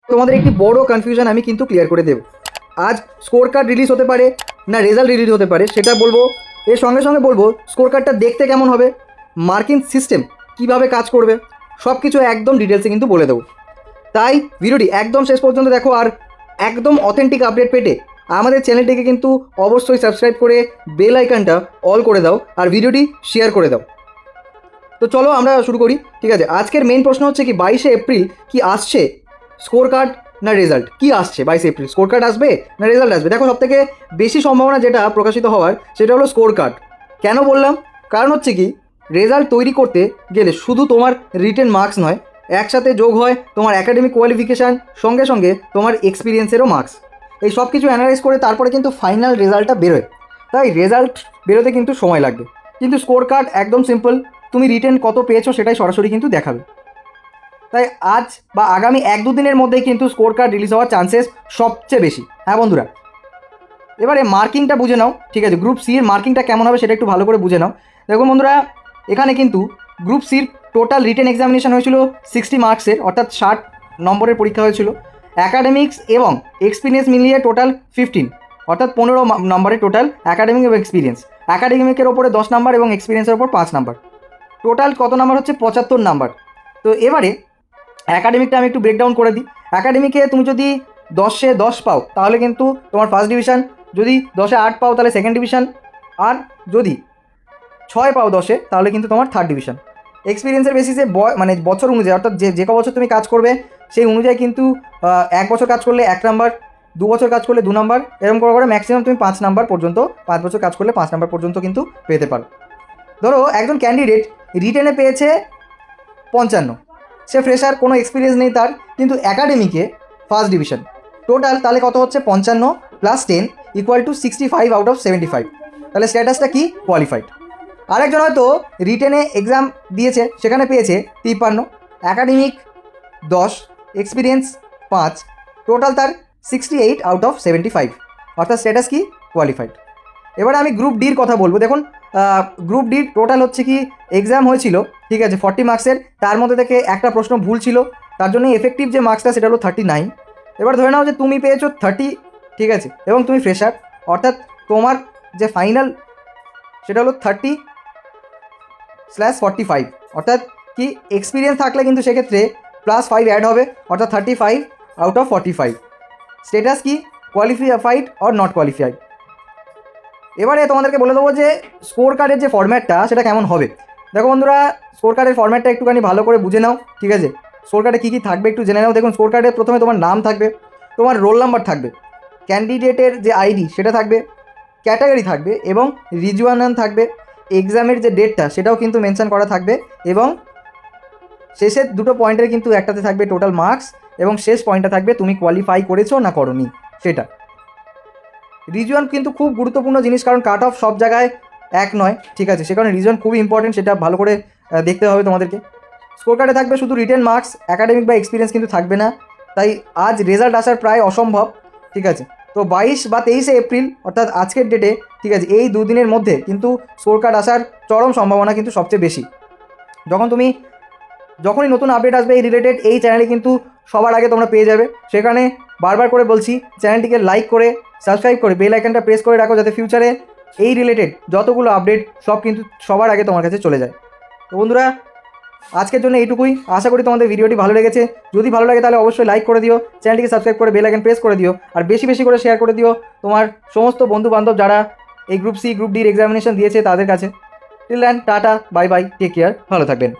তোমাদের একটি বড় কনফিউশন আমি কিন্তু ক্লিয়ার করে দেব। আজ স্কোর কার্ড রিলিজ হতে পারে না রেজাল্ট রিলিজ হতে পারে সেটা বলবো, এর সঙ্গে সঙ্গে বলবো স্কোর কার্ডটা দেখতে কেমন হবে, মার্কিং সিস্টেম কিভাবে কাজ করবে, সব কিছু একদম ডিটেলসে কিন্তু বলে দেবো। তাই ভিডিওটি একদম শেষ পর্যন্ত দেখো, আর একদম অথেন্টিক আপডেট পেতে আমাদের চ্যানেলটিকে কিন্তু অবশ্যই সাবস্ক্রাইব করে বেল আইকনটা অল করে দাও আর ভিডিওটি শেয়ার করে দাও। তো চলো আমরা শুরু করি। ঠিক আছে, আজকের মেইন প্রশ্ন হচ্ছে কি 22শে এপ্রিল কি আসছে স্কোর কার্ড না রেজাল্ট, কি আসছে 22শে এপ্রিল, স্কোর কার্ড আসবে না রেজাল্ট আসবে? দেখো, সবথেকে বেশি সম্ভাবনা যেটা প্রকাশিত হওয়ার সেটা হলো স্কোর কার্ড। কেন বললাম? কারণ হচ্ছে কি রেজাল্ট তৈরি করতে গেলে শুধু তোমার রিটেন মার্কস নয়, একসাথে যোগ হয় তোমার একাডেমিক কোয়ালিফিকেশান, সঙ্গে সঙ্গে তোমার এক্সপিরিয়েন্সেরও মার্কস। এই সব কিছু অ্যানালাইজ করে তারপরে কিন্তু ফাইনাল রেজাল্টটা বেরোয়। তাই রেজাল্ট বেরোতে কিন্তু সময় লাগবে, কিন্তু স্কোর কার্ড একদম সিম্পল, তুমি রিটেন কত পেয়েছো সেটাই সরাসরি কিন্তু দেখাবে। তাই আজ বা আগামী 1-2 দিনের মধ্যেই কিন্তু স্কোর কার্ড রিলিজ হওয়ার চান্সেস সবচেয়ে বেশি। হ্যাঁ বন্ধুরা, এবারে মার্কিংটা বুঝে নাও। ঠিক আছে, গ্রুপ সি এর মার্কিংটা কেমন হবে সেটা একটু ভালো করে বুঝে নাও। দেখুন বন্ধুরা, এখানে কিন্তু গ্রুপ সির টোটাল রিটেন এক্সামিনেশন হয়েছিল 60 মার্কসের, অর্থাৎ 60 নম্বরের পরীক্ষা হয়েছিল। অ্যাকাডেমিক্স এবং এক্সপিরিয়েন্স মিলিয়ে টোটাল 15, অর্থাৎ 15 নম্বরের টোটাল অ্যাকাডেমিক এবং এক্সপিরিয়েন্স। অ্যাকাডেমিকের ওপরে 10 নাম্বার এবং এক্সপিরিয়েন্সের ওপর 5 নাম্বার, টোটাল কত নাম্বার হচ্ছে 75 নাম্বার। তো এবারে অ্যাকাডেমিকটা আমি একটু ব্রেকডাউন করে দিই। অ্যাকাডেমিকে তুমি যদি 10-এ 10 পাও তাহলে কিন্তু তোমার ফার্স্ট ডিভিশন, যদি 10-এ 8 পাও তাহলে সেকেন্ড ডিভিশন, আর যদি 6 পাও 10-এ তাহলে কিন্তু তোমার থার্ড ডিভিশন। এক্সপিরিয়েন্সের বেসিসে মানে বছর অনুযায়ী, অর্থাৎ যে ক বছর তুমি কাজ করবে সেই অনুযায়ী কিন্তু 1 বছর কাজ করলে 1 নাম্বার, 2 বছর কাজ করলে 2 নাম্বার, এরকম করে করে ম্যাক্সিমাম তুমি 5 নাম্বার পর্যন্ত, 5 বছর কাজ করলে 5 নাম্বার পর্যন্ত কিন্তু পেতে পারো। ধরো একজন ক্যান্ডিডেট রিটেনে পেয়েছে 55, সে ফ্রেশার, কোনো এক্সপিরিয়েন্স নেই তার, কিন্তু অ্যাকাডেমিকে ফার্স্ট ডিভিশন। টোটাল তাহলে কত হচ্ছে 55 + 10 = 65 আউট অফ 75। তাহলে স্ট্যাটাসটা কি? কোয়ালিফাইড। আরেকজন হয়তো রিটেনে এক্সাম দিয়েছে, সেখানে পেয়েছে 53, অ্যাকাডেমিক 10, এক্সপিরিয়েন্স 5, টোটাল তার 68 আউট অফ 75, অর্থাৎ স্ট্যাটাস কি? কোয়ালিফাইড। এবারে আমি গ্রুপ ডির কথা বলবো। দেখুন, গ্রুপ ডির টোটাল হচ্ছে কি এক্সাম হয়েছিল, ঠিক আছে, 40 মার্কসের, তার মধ্যে থেকে একটা প্রশ্ন ভুল ছিল, তার জন্য এফেক্টিভ যে মার্কসটা সেটা হলো 39। এবার ধরে নাও যে তুমি পেয়েছো 30, ঠিক আছে, এবং তুমি ফ্রেশার, অর্থাৎ তোমার যে ফাইনাল সেটা হলো 30/45, অর্থাৎ কি এক্সপিরিয়েন্স থাকলে কিন্তু সেক্ষেত্রে +5 অ্যাড হবে, অর্থাৎ 35 আউট অফ 45। স্টেটাস কি? Qualified or not qualified. এবারে তোমাদেরকে বলে দেবো যে স্কোর কার্ডের যে ফরম্যাটটা সেটা কেমন হবে। দেখো বন্ধুরা, স্কোর কার্ডের ফরম্যাটটা একটুখানি ভালো করে বুঝে নাও। ঠিক আছে, স্কোর কার্ডে কী কী থাকবে একটু জেনে নাও। দেখুন, স্কোর কার্ডে প্রথমে তোমার নাম থাকবে, তোমার রোল নাম্বার থাকবে, ক্যান্ডিডেটের যে আইডি সেটা থাকবে, ক্যাটাগরি থাকবে এবং রিজওয়ান থাকবে, এক্সামের যে ডেটটা সেটাও কিন্তু মেনশন করা থাকবে, এবং শেষের দুটো পয়েন্টের কিন্তু একটাতে থাকবে টোটাল মার্কস, এবং শেষ পয়েন্টটা থাকবে তুমি কোয়ালিফাই করেছো না করোনি সেটা। রিজন কিন্তু খুব গুরুত্বপূর্ণ জিনিস, কারণ কাট অফ সব জায়গায় এক নয়, ঠিক আছে, সে কারণে রিজন খুবই ইম্পর্টেন্ট, সেটা ভালো করে দেখতে হবে তোমাদেরকে। স্কোর কার্ডে থাকবে শুধু রিটেন মার্কস, অ্যাকাডেমিক বা এক্সপিরিয়েন্স কিন্তু থাকবে না, তাই আজ রেজাল্ট আসার প্রায় অসম্ভব। ঠিক আছে, তো 22 বা 23শে এপ্রিল, অর্থাৎ আজকের ডেটে, ঠিক আছে, এই 2 দিনের মধ্যে কিন্তু স্কোর কার্ড আসার চরম সম্ভাবনা কিন্তু সবচেয়ে বেশি। যখনই নতুন আপডেট আসবে এই রিলেটেড, এই চ্যানেলে কিন্তু সবার আগে তোমরা পেয়ে যাবে। সেখানে বারবার করে বলছি, চ্যানেলটিকে লাইক করে সাবস্ক্রাইব করে বেল আইকনটা প্রেস করে রাখো, যাতে ফিউচারে এই রিলেটেড যতগুলো আপডেট সব কিন্তু সবার আগে তোমার কাছে চলে যায়। তো বন্ধুরা, আজকের জন্য এইটুকুই। আশা করি তোমাদের ভিডিওটি ভালো লেগেছে। যদি ভালো লাগে তাহলে অবশ্যই লাইক করে দিও, চ্যানেলটিকে সাবস্ক্রাইব করে বেল আইকন প্রেস করে দিও, আর বেশি বেশি করে শেয়ার করে দিও তোমার সমস্ত বন্ধু বান্ধব যারা এই গ্রুপ সি গ্রুপ ডির এক্সামিনেশন দিয়েছে তাদের কাছে। Till then, tata, bye bye, take care, ভালো থাকবেন।